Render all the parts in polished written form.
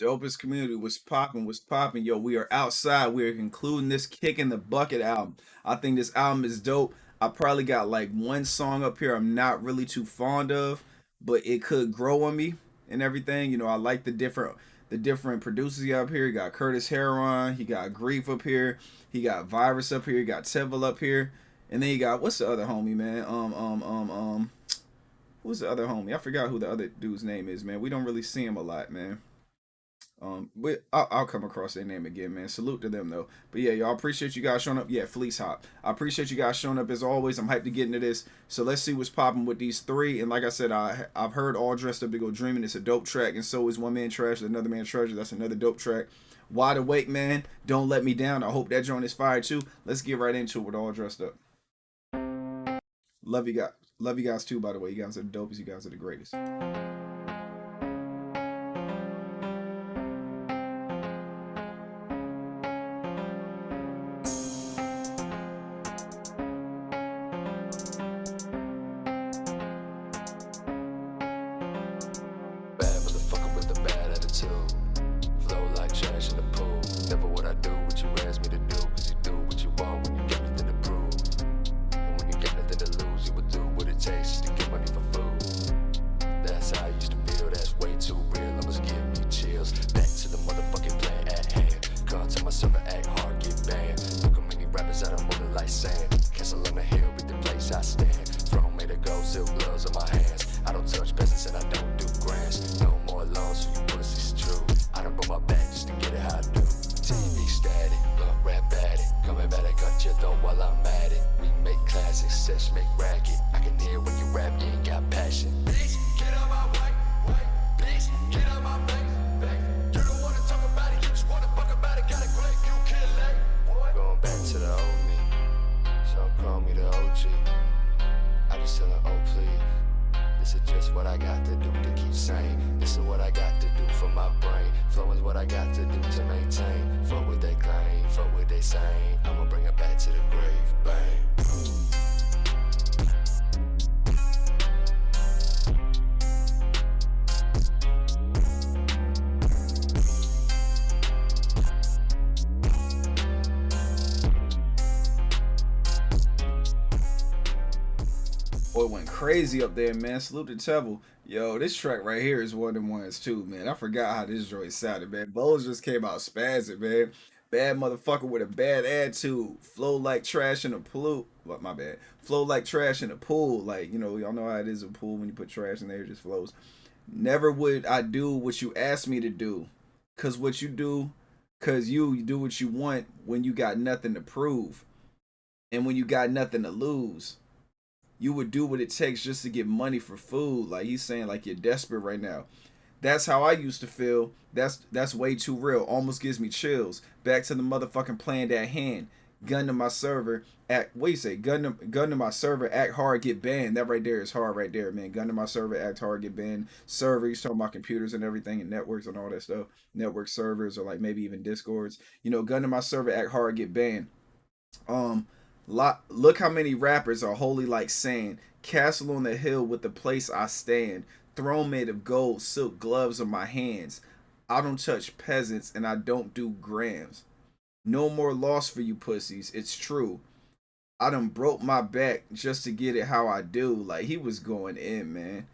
Dopest Community was popping, was popping. Yo, we are outside. We are concluding this Kicking the Bucket album. I think this album is dope. I probably got like one song up here I'm not really too fond of, but it could grow on me and everything. I like the different producers you got up here. You got Curtis Heron, he got Grief up here, he got Virus up here, he got Tevil up here, and then you got what's the other homie, man? Who's the other homie? I forgot who the other dude's name is, man. We don't really see him a lot, man. But I'll come across their name again, man. Salute to them though. But yeah, y'all appreciate you guys showing up. Yeah, Fleece Hop. I appreciate you guys showing up as always. I'm hyped to get into this. So let's see what's popping with these three. And like I said, I've heard All Dressed Up to Go Dreaming. It's a dope track, and so is One Man Trash, Another Man Treasure. That's another dope track. Wide Awake, man. Don't Let Me Down. I hope that joint is fire too. Let's get right into it with All Dressed Up. Love you guys. Love you guys too, by the way. You guys are the dopest. You guys are the greatest. Bad motherfucker with a bad attitude. Flow like trash in the pool. Never what I do what you ask me to do. Cause you do what you want when you got nothing to prove. And when you got nothing to lose, you will do what it takes just to get money for food. That's how I used to feel, that's way too real. Almost give me chills. Back to the motherfucking plan at hand. Come to my server, act hard, get banned. Look how many rappers I done moving like sand. Castle on the hill with the place I stand. Throne made of gold, silk gloves on my hands. I don't touch peasants and I don't do grants. No more loans, so you pussies true. I done broke my back just to get it how I do. TV static, blunt rap at it. Coming back, I cut your throat while I'm at it. We make classics, sesh make racket. I can hear when you rap, you ain't got passion. Bitch, get out my way, bitch, get out my face. You don't wanna talk about it, you just wanna fuck about it. Got a grave, you can't lay. Going back to the old me, so call me the OG. I just tell her, oh please. This is just what I got to do to keep sane. This is what I got to do for my brain. Flow is what I got to do to maintain. Fuck what they claim, fuck what they saying. I'ma bring it back to the grave, bang. Boy went crazy up there, man. Salute to Tevil. Yo, this track right here is one of them ones too, man. I forgot how this joint sounded, man. Bowles just came out spazzing, man. Bad motherfucker with a bad attitude. Flow like trash in a pool. What, my bad. Flow like trash in a pool. Like, y'all know how it is a pool when you put trash in there, it just flows. Never would I do what you asked me to do. Cause what you do, cause you do what you want when you got nothing to prove. And when you got nothing to lose, you would do what it takes just to get money for food. Like he's saying, like you're desperate right now. That's how I used to feel. That's way too real. Almost gives me chills. Back to the motherfucking plan at hand. Gun to my server. Act. What you say? Gun to my server. Act hard. Get banned. That right there is hard right there, man. Gun to my server. Act hard. Get banned. Server. He's talking about computers and everything and networks and all that stuff. Network servers or like maybe even discords. Gun to my server. Act hard. Get banned. Um, look how many rappers are holy like sand. Castle on the hill with the place I stand. Throne made of gold, silk gloves on my hands. I don't touch peasants and I don't do grams. No more loss for you pussies, it's true. I done broke my back just to get it how I do. Like he was going in, man.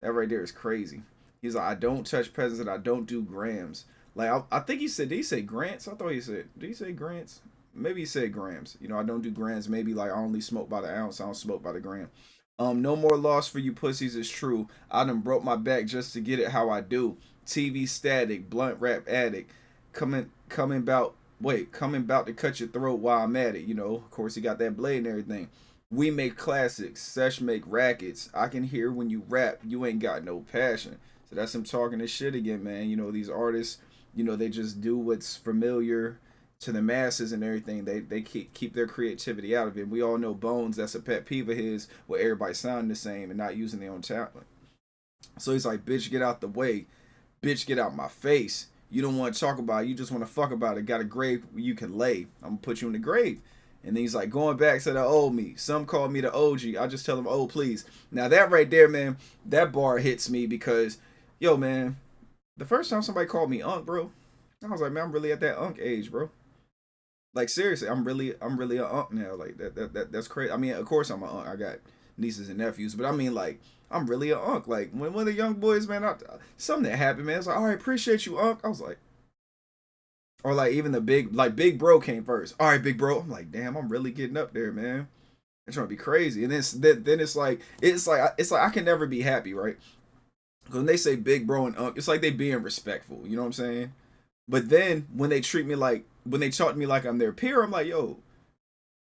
That right there is crazy. He's like, I don't touch peasants and I don't do grams. Like I think he said, did he say grants? I thought he said, did he say grants? Maybe he said grams. I don't do grams. Maybe like I only smoke by the ounce. I don't smoke by the gram. No more loss for you pussies is true. I done broke my back just to get it how I do. TV static, blunt rap addict, coming about to cut your throat while I'm at it. Of course he got that blade and everything. We make classics, sesh make rackets. I can hear when you rap, you ain't got no passion. So that's him talking this shit again, man. These artists, they just do what's familiar to the masses and everything. They keep their creativity out of it. We all know Bones, that's a pet peeve of his, where everybody sounding the same and not using their own talent. So he's like, bitch, get out the way. Bitch, get out my face. You don't want to talk about it. You just want to fuck about it. Got a grave where you can lay. I'm going to put you in the grave. And then he's like, going back to the old me. Some call me the OG. I just tell them, oh, please. Now that right there, man, that bar hits me because, yo, man, The first time somebody called me Unc, bro, I was like, man, I'm really at that Unc age, bro. Like seriously, I'm really a Unc now. Like that's crazy. I mean, of course I'm a Unc. I got nieces and nephews, but I mean, like, I'm really a Unc. Like when one of the young boys, man, something that happened, man. It's like, all right, appreciate you, Unc. I was like, or like even the big bro came first. All right, big bro. I'm like, damn, I'm really getting up there, man. It's trying to be crazy, and then it's like I can never be happy, right? Because when they say big bro and Unc, it's like they being respectful. You know what I'm saying? But then when they talk to me like I'm their peer, I'm like, yo,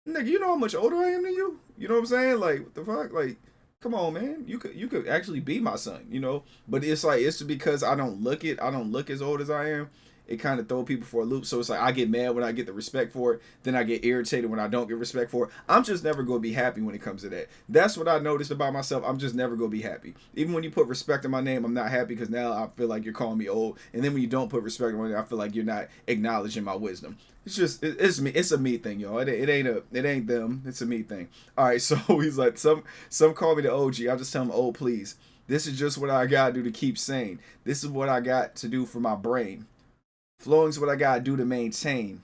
nigga, you know how much older I am than you? You know what I'm saying? Like, what the fuck? Like, come on, man. You could actually be my son, you know? But it's like it's because I don't look as old as I am. It kind of throw people for a loop. So it's like I get mad when I get the respect for it. Then I get irritated when I don't get respect for it. I'm just never gonna be happy when it comes to that. That's what I noticed about myself. I'm just never gonna be happy. Even when you put respect in my name, I'm not happy because now I feel like you're calling me old. And then when you don't put respect in my name, I feel like you're not acknowledging my wisdom. It's just it's me. It's a me thing, y'all. It ain't them. It's a me thing. All right. So he's like some call me the OG. I just tell them, oh please. This is just what I gotta do to keep sane. This is what I got to do for my brain. Flowing's what I gotta do to maintain.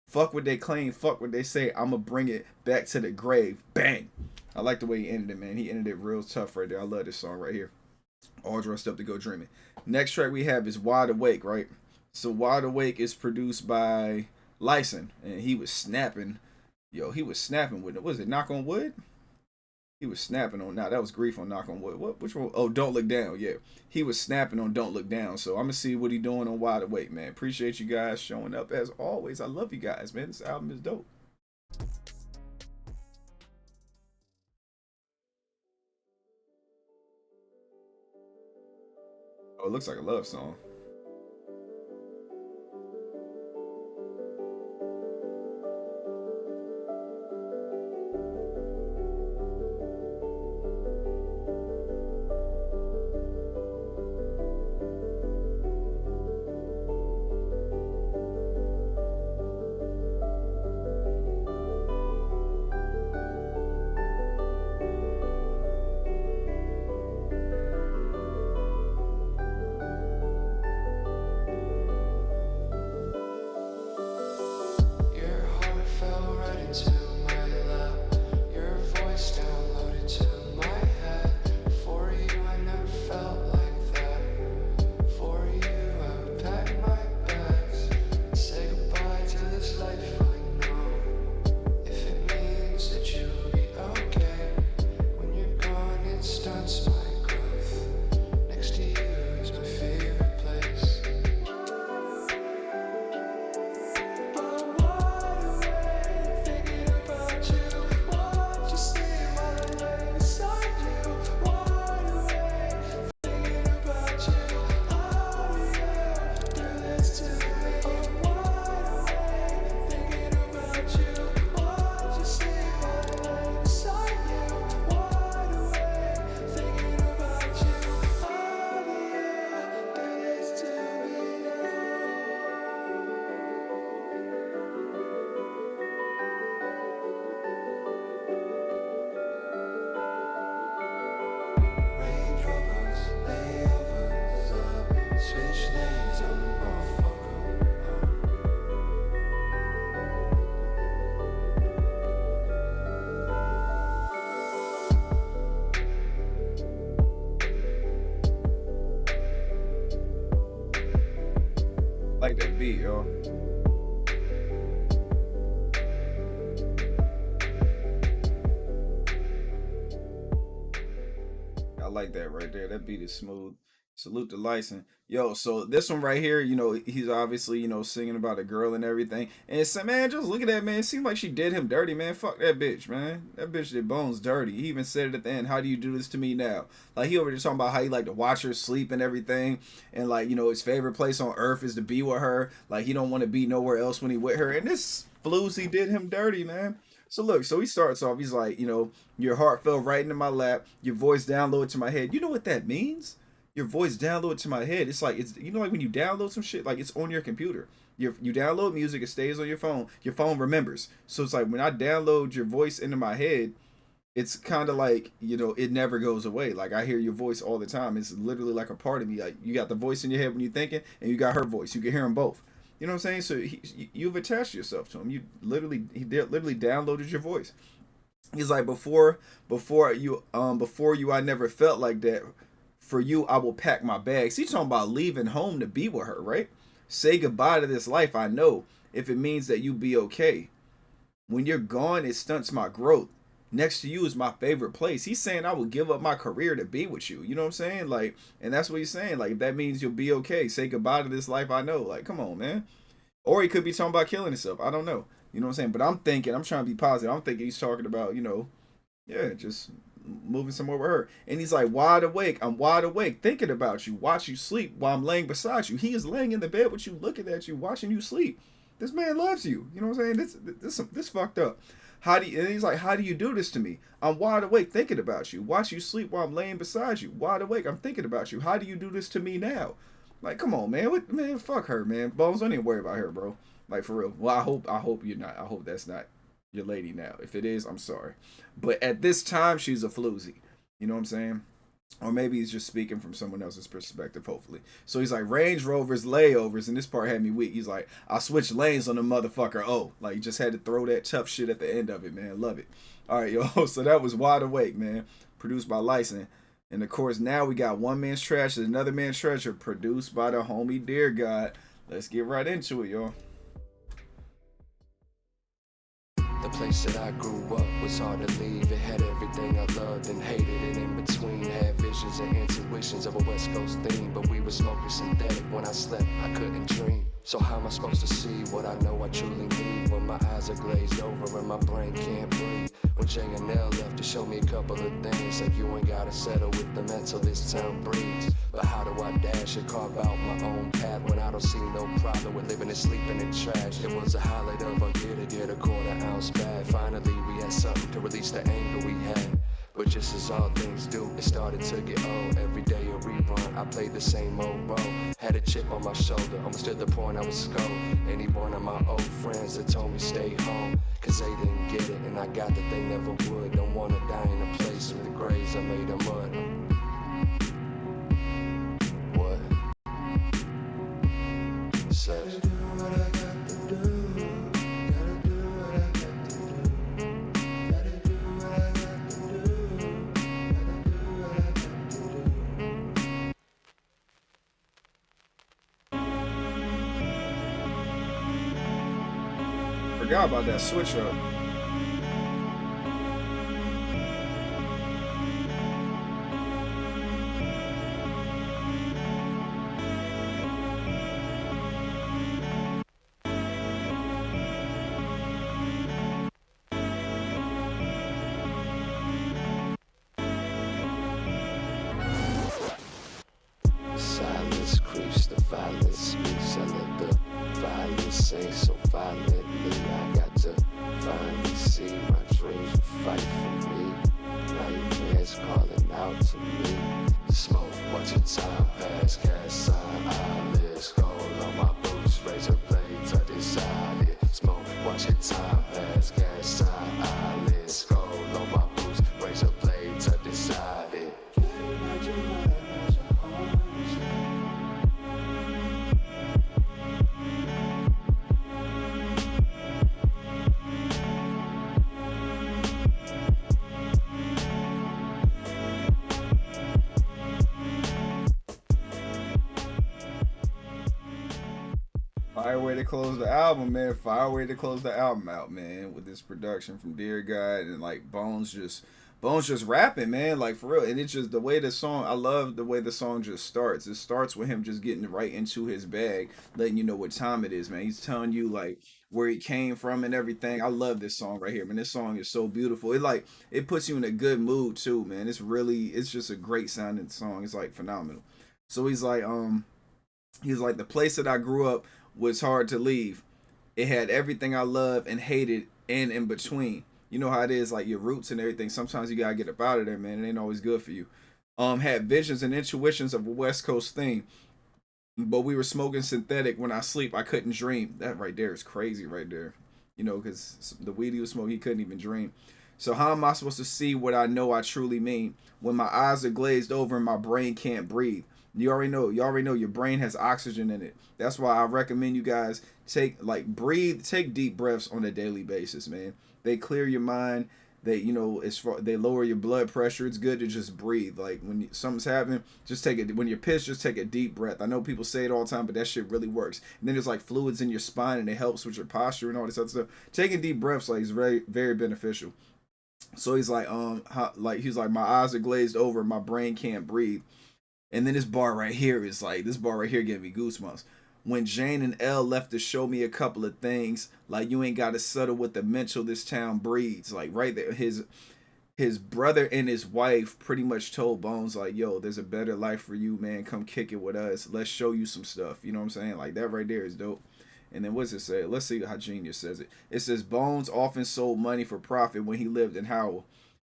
Fuck what they claim, fuck what they say. I'ma bring it back to the grave. Bang. I like the way he ended it, man. He ended it real tough right there. I love this song right here. All dressed up to go dreaming. Next track we have is Wide Awake, right? So Wide Awake is produced by Lyson, and he was snapping. Yo, he was snapping with it. Was it Knock on Wood? He was snapping on that was Grief on Knock on Wood. What which one? Oh, Don't Look Down. Yeah. He was snapping on Don't Look Down. So I'm gonna see what he doing on Wide Awake, man. Appreciate you guys showing up as always. I love you guys, man. This album is dope. Oh, it looks like a love song. Your heart fell right into my lap. Your voice downloaded to my head. For you, I never felt like that. For you, I would pack my bags and say goodbye to this life I know. If it means that you'll be okay when you're gone, it stunts my growth. Next to you is my favorite place. Range Rovers, layovers up, switch lanes on the motherfucker. I like that beat, y'all. I like that right there. That beat is smooth. Salute to Lyson. Yo, so this one right here, he's obviously, singing about a girl and everything. And it's man, just look at that, man. It seemed like she did him dirty, man. Fuck that bitch, man. That bitch did Bones dirty. He even said it at the end, how do you do this to me now? Like, he over there talking about how he like to watch her sleep and everything. And like, his favorite place on earth is to be with her. Like, he don't want to be nowhere else when he with her. And this floozy did him dirty, man. So look, so he starts off, he's like, your heart fell right into my lap, your voice downloaded to my head. You know what that means? Your voice downloaded to my head. It's like like when you download some shit, like it's on your computer. You download music, it stays on your phone. Your phone remembers. So it's like when I download your voice into my head, it's kind of like, you know, it never goes away. Like I hear your voice all the time. It's literally like a part of me. Like you got the voice in your head when you're thinking, and you got her voice. You can hear them both. You know what I'm saying? So you've attached yourself to him. He literally downloaded your voice. He's like, before you I never felt like that. For you I will pack my bags. He's talking about leaving home to be with her, right? Say goodbye to this life I know, if it means that you be okay. When you're gone, it stunts my growth. Next to you is my favorite place. He's saying I would give up my career to be with you. You know what I'm saying? Like, and that's what he's saying. Like, if that means you'll be okay, say goodbye to this life I know. Like, come on, man. Or he could be talking about killing himself. I don't know. You know what I'm saying? But I'm thinking, I'm trying to be positive. I'm thinking he's talking about, you know, yeah, just moving somewhere with her. And he's like, wide awake. I'm wide awake, thinking about you. Watch you sleep while I'm laying beside you. He is laying in the bed with you, looking at you, watching you sleep. This man loves you. You know what I'm saying? This fucked up. How do you, and he's like, how do you do this to me? I'm wide awake thinking about you. Watch you sleep while I'm laying beside you. Wide awake, I'm thinking about you. How do you do this to me now? Like, come on, man. What, man, fuck her, man. Bones, don't even worry about her, bro. Like, for real. Well, I hope you're not. I hope that's not your lady now. If it is, I'm sorry. But at this time, she's a floozy. You know what I'm saying? Or maybe he's just speaking from someone else's perspective, hopefully. So he's like, Range Rovers, layovers, and this part had me weak. He's like, I switched lanes on the motherfucker. Oh, like, he just had to throw that tough shit at the end of it, man. Love it. All right, yo. So that was Wide Awake, man. Produced by Lyson. And of course, now we got One Man's Trash and Another Man's Treasure, produced by the homie Dear God. Let's get right into it, y'all. The place that I grew up was hard to leave. It had everything I loved and hated, and in between had visions and intuitions of a West Coast theme. But we were smoking synthetic. When I slept, I couldn't dream. So how am I supposed to see what I know I truly need when my eyes are glazed over and my brain can't breathe? When J and L left to show me a couple of things, like you ain't gotta settle with the mental this town breeds. But how do I dash and carve out my own path when I don't see no problem with living and sleeping in trash? It was a highlight of a year to get a quarter ounce bag. Finally we had something to release the anger we had. But just as all things do, it started to get old. Every day a rerun, I played the same old role. Had a chip on my shoulder, almost to the point I was scolded. Any one of my old friends that told me stay home, cause they didn't get it, and I got that they never would. Don't wanna die in a place with the graves I made of mud. What? Says Forgot about that switch up. silence creeps, the violence speaks. I let the violence sing so violently. I got to finally see my dreams will fight for me. Nightmares calling out to me. Smoke, watching time pass, cast eyelids. Gold on my boots, razor blade to decide it. Smoke, watching time pass, cast eyelids. Gold on my boots, razor blade to decide it. Fire way to close the album, man. Fire way to close the album out, man. With this production from Dear God and like Bones just rapping, man. Like for real. And it's just the way the song. I love the way the song just starts. It starts with him just getting right into his bag, letting you know what time it is, man. He's telling you like where he came from and everything. I love this song right here, man. This song is so beautiful. It puts you in a good mood too, man. It's just a great sounding song. It's like phenomenal. So he's like the place that I grew up was hard to leave. It had everything I love and hated and in between. You know how it is, like your roots and everything. Sometimes you gotta get up out of there, man. It ain't always good for you. Had visions and intuitions of a West Coast thing, but we were smoking synthetic. When I sleep, I couldn't dream. That right there is crazy, right there. You know, because the weed he was smoking, he couldn't even dream. So how am I supposed to see what I know I truly mean when my eyes are glazed over and my brain can't breathe? You already know your brain has oxygen in it. That's why I recommend you guys take deep breaths on a daily basis, man. They clear your mind. They lower your blood pressure. It's good to just breathe. Like when something's happening, just take it. When you're pissed, just take a deep breath. I know people say it all the time, but that shit really works. And then there's like fluids in your spine, and it helps with your posture and all this other stuff. Taking deep breaths is very very beneficial. So he's like, he's like, my eyes are glazed over, my brain can't breathe. And then this bar right here gave me goosebumps. When Jane and Elle left to show me a couple of things, like you ain't got to settle with the mental this town breeds. Like right there, his brother and his wife pretty much told Bones like, yo, there's a better life for you, man. Come kick it with us. Let's show you some stuff. You know what I'm saying? Like that right there is dope. And then what's it say? Let's see how Genius says it. It says Bones often sold money for profit when he lived in Howell.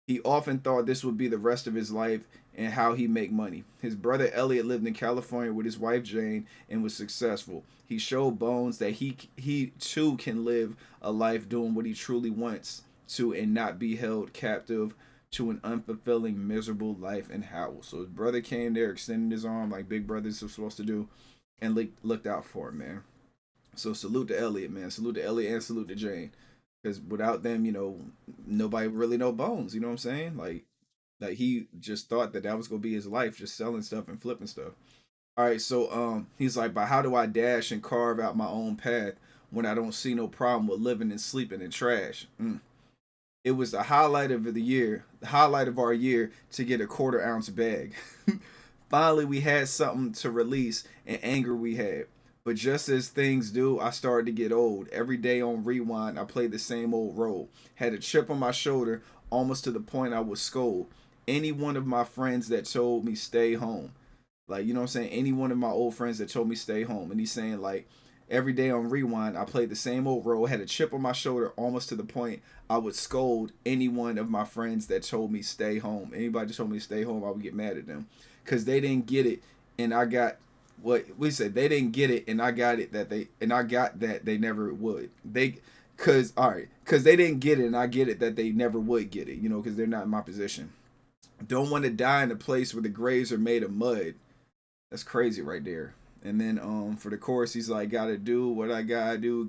He often thought this would be the rest of his life and how he make money. His brother Elliot lived in California with his wife Jane and was successful. He showed Bones that he too can live a life doing what he truly wants to and not be held captive to an unfulfilling, miserable life in Howell. So his brother came there, extended his arm like big brothers are supposed to do, and looked out for him, man. So salute to Elliot, man. Salute to Elliot and salute to Jane. Because without them, nobody really know Bones. You know what I'm saying? Like he just thought that was gonna be his life, just selling stuff and flipping stuff. All right, so he's like, but how do I dash and carve out my own path when I don't see no problem with living and sleeping in trash? It was the highlight of the year, the highlight of our year to get a quarter-ounce bag. Finally, we had something to release and anger we had. But just as things do, I started to get old. Every day on Rewind, I played the same old role. Had a chip on my shoulder, almost to the point I would scold any one of my friends that told me stay home. Like, you know what I'm saying? Any one of my old friends that told me stay home. And he's saying, like, every day on Rewind, I played the same old role. Had a chip on my shoulder, almost to the point I would scold any one of my friends that told me stay home. Anybody that told me to stay home, I would get mad at them. Because they didn't get it. And I got what we said, they didn't get it, and I got that they never would. Because they didn't get it, and I get it that they never would get it, because they're not in my position. Don't want to die in a place where the graves are made of mud. That's crazy right there. And then for the chorus, he's like, gotta do what I gotta do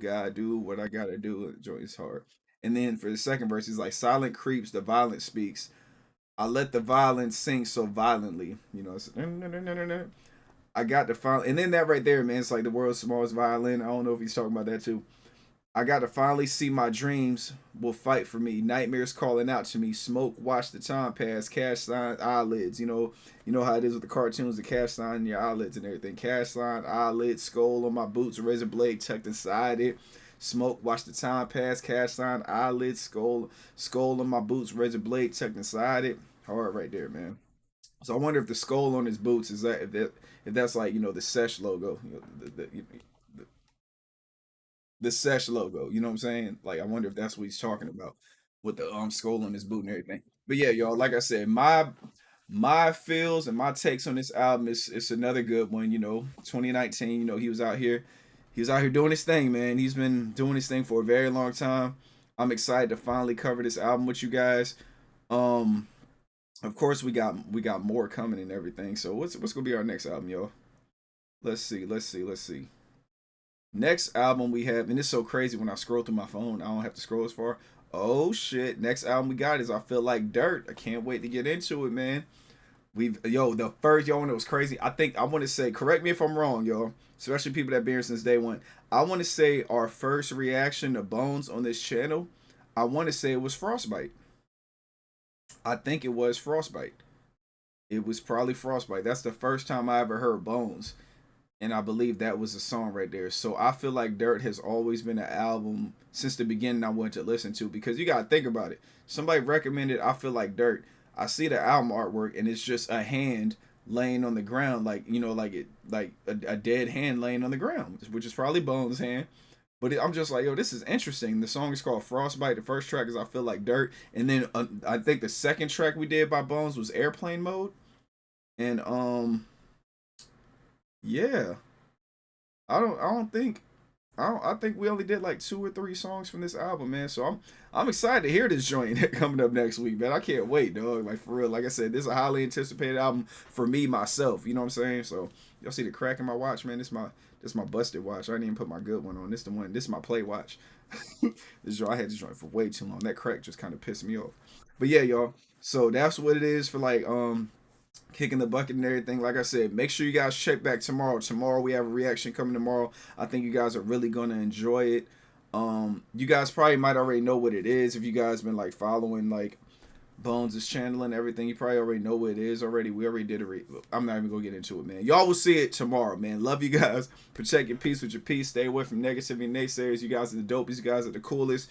what I gotta do. Joy is hard. And then for the second verse, he's like, silent creeps, the violence speaks. I let the violence sing so violently. It's I got to finally, and then that right there, man, it's like the world's smallest violin. I don't know if he's talking about that too. I got to finally see my dreams will fight for me. Nightmares calling out to me. Smoke, watch the time pass. Cash sign, eyelids. You know how it is with the cartoons, the cash sign in your eyelids and everything. Cash sign, eyelids, skull on my boots, razor blade tucked inside it. Smoke, watch the time pass. Cash sign, eyelids, skull on my boots, razor blade tucked inside it. Hard right there, man. So I wonder if the skull on his boots is if that's like the Sesh logo, the Sesh logo. You know what I'm saying? Like I wonder if that's what he's talking about with the skull on his boot and everything. But yeah, y'all, like I said, my feels and my takes on this album is it's another good one. 2019. He was out here doing his thing, man. He's been doing his thing for a very long time. I'm excited to finally cover this album with you guys. Um, of course, we got more coming and everything. So what's gonna be our next album, y'all? Let's see. Next album we have, and it's so crazy when I scroll through my phone, I don't have to scroll as far. Oh shit! Next album we got is I Feel Like Dirt. I can't wait to get into it, man. The first y'all know it was crazy. I want to say, correct me if I'm wrong, y'all. Especially people that been here since day one. I want to say our first reaction to Bones on this channel. I want to say it was Frostbite. I think it was Frostbite. It was probably Frostbite. That's the first time I ever heard Bones. And I believe that was a song right there. So I Feel Like Dirt has always been an album since the beginning I wanted to listen to because you gotta think about it. Somebody recommended I Feel Like Dirt. I see the album artwork and it's just a hand laying on the ground, like a dead hand laying on the ground, which is probably Bones' hand. But I'm just like, yo, this is interesting. The song is called Frostbite. The first track is I Feel Like Dirt, and then I think the second track we did by Bones was Airplane Mode, and yeah, I don't think I think we only did like 2 or 3 songs from this album, man. So I'm excited to hear this joint coming up next week, man. I can't wait, dog. Like for real. Like I said, this is a highly anticipated album for me myself. You know what I'm saying? So y'all see the crack in my watch, man. This my busted watch. I didn't even put my good one on. This the one. This is my play watch. This joint I had this joint for way too long. That crack just kind of pissed me off. But yeah, y'all. So that's what it is for like kicking the bucket and everything. Like I said, make sure you guys check back tomorrow. Tomorrow we have a reaction coming tomorrow. I think you guys are really gonna enjoy it. You guys probably might already know what it is if you guys been like following like Bones' channel and everything. You probably already know what it is already. We already did it. I'm not even gonna get into it, man. Y'all will see it tomorrow, man. Love you guys. Protect your peace with your peace. Stay away from negativity and naysayers. You guys are the dopest. You guys are the coolest.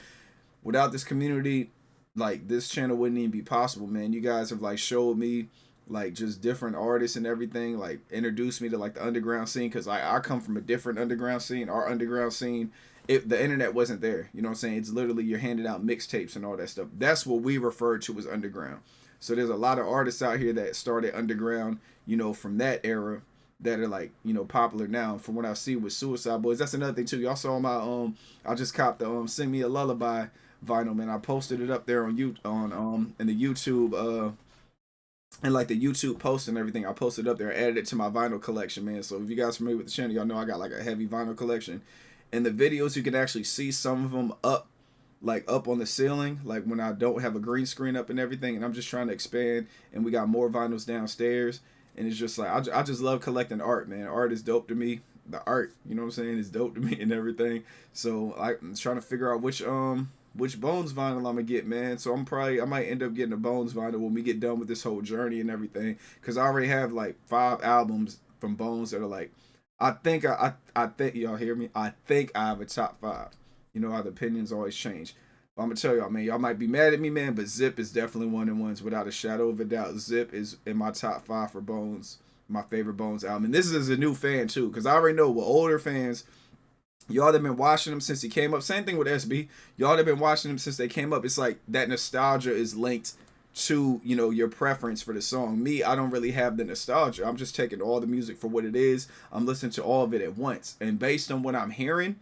Without this community, like this channel wouldn't even be possible, man. You guys have like showed me like just different artists and everything, like introduced me to like the underground scene, because I come from a different underground scene. Our underground scene, the internet wasn't there, you know what I'm saying? It's literally you're handing out mixtapes and all that stuff. That's what we refer to as underground. So there's a lot of artists out here that started underground, you know, from that era, that are like, you know, popular now. From what I see with Suicide Boys, that's another thing too. Y'all saw my I just copped the Sing Me a Lullaby vinyl, man. I posted it up there on in the YouTube and like the YouTube post and everything. I posted up there, added it to my vinyl collection, man. So if you guys are familiar with the channel, y'all know I got like a heavy vinyl collection. And the videos, you can actually see some of them up, like up on the ceiling, like when I don't have a green screen up and everything, and I'm just trying to expand. And we got more vinyls downstairs, and it's just like I just love collecting art, man. Art is dope to me. The art, you know what I'm saying, is dope to me and everything. So I'm trying to figure out which Bones vinyl I'm gonna get, man. So I might end up getting a Bones vinyl when we get done with this whole journey and everything, because I already have like 5 albums from Bones that are like, I think y'all hear me. I think I have a top 5. You know how the opinions always change. But I'm gonna tell y'all, man. Y'all might be mad at me, man, but Zip is definitely one of the ones without a shadow of a doubt. Zip is in my top 5 for Bones. My favorite Bones album. And this is a new fan too, because I already know with older fans, y'all that been watching them since he came up. Same thing with SB. Y'all that been watching them since they came up. It's like that nostalgia is linked to, you know, your preference for the song. Me, I don't really have the nostalgia. I'm just taking all the music for what it is. I'm listening to all of it at once. And based on what I'm hearing,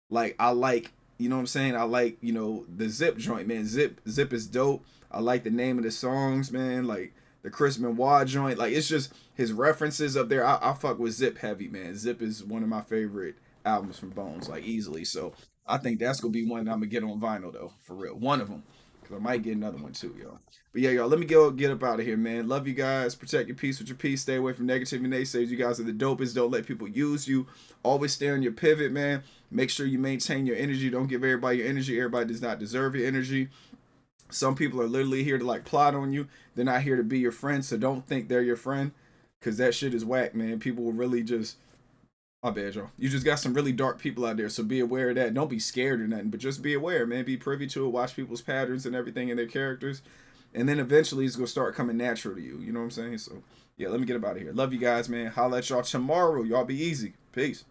like I like, you know what I'm saying? I like, you know, the Zip joint, man. Zip is dope. I like the name of the songs, man. Like the Chris Benoit joint. Like it's just his references up there. I fuck with Zip heavy, man. Zip is one of my favorite albums from Bones, like easily. So I think that's gonna be one that I'm gonna get on vinyl though, for real. One of them, because I might get another one too, y'all. But yeah, y'all, let me go get up out of here, man. Love you guys. Protect your peace with your peace. Stay away from negativity and naysayers. You guys are the dopest. Don't let people use you. Always stay on your pivot, man. Make sure you maintain your energy. Don't give everybody your energy. Everybody does not deserve your energy. Some people are literally here to like plot on you. They're not here to be your friend. So don't think they're your friend, because that shit is whack, man. People will really just, my bad, y'all. You just got some really dark people out there, so be aware of that. Don't be scared or nothing, but just be aware, man. Be privy to it. Watch people's patterns and everything in their characters, and then eventually it's gonna start coming natural to you. You know what I'm saying? So yeah, let me get up out of here. Love you guys, man. Holla at y'all tomorrow. Y'all be easy. Peace.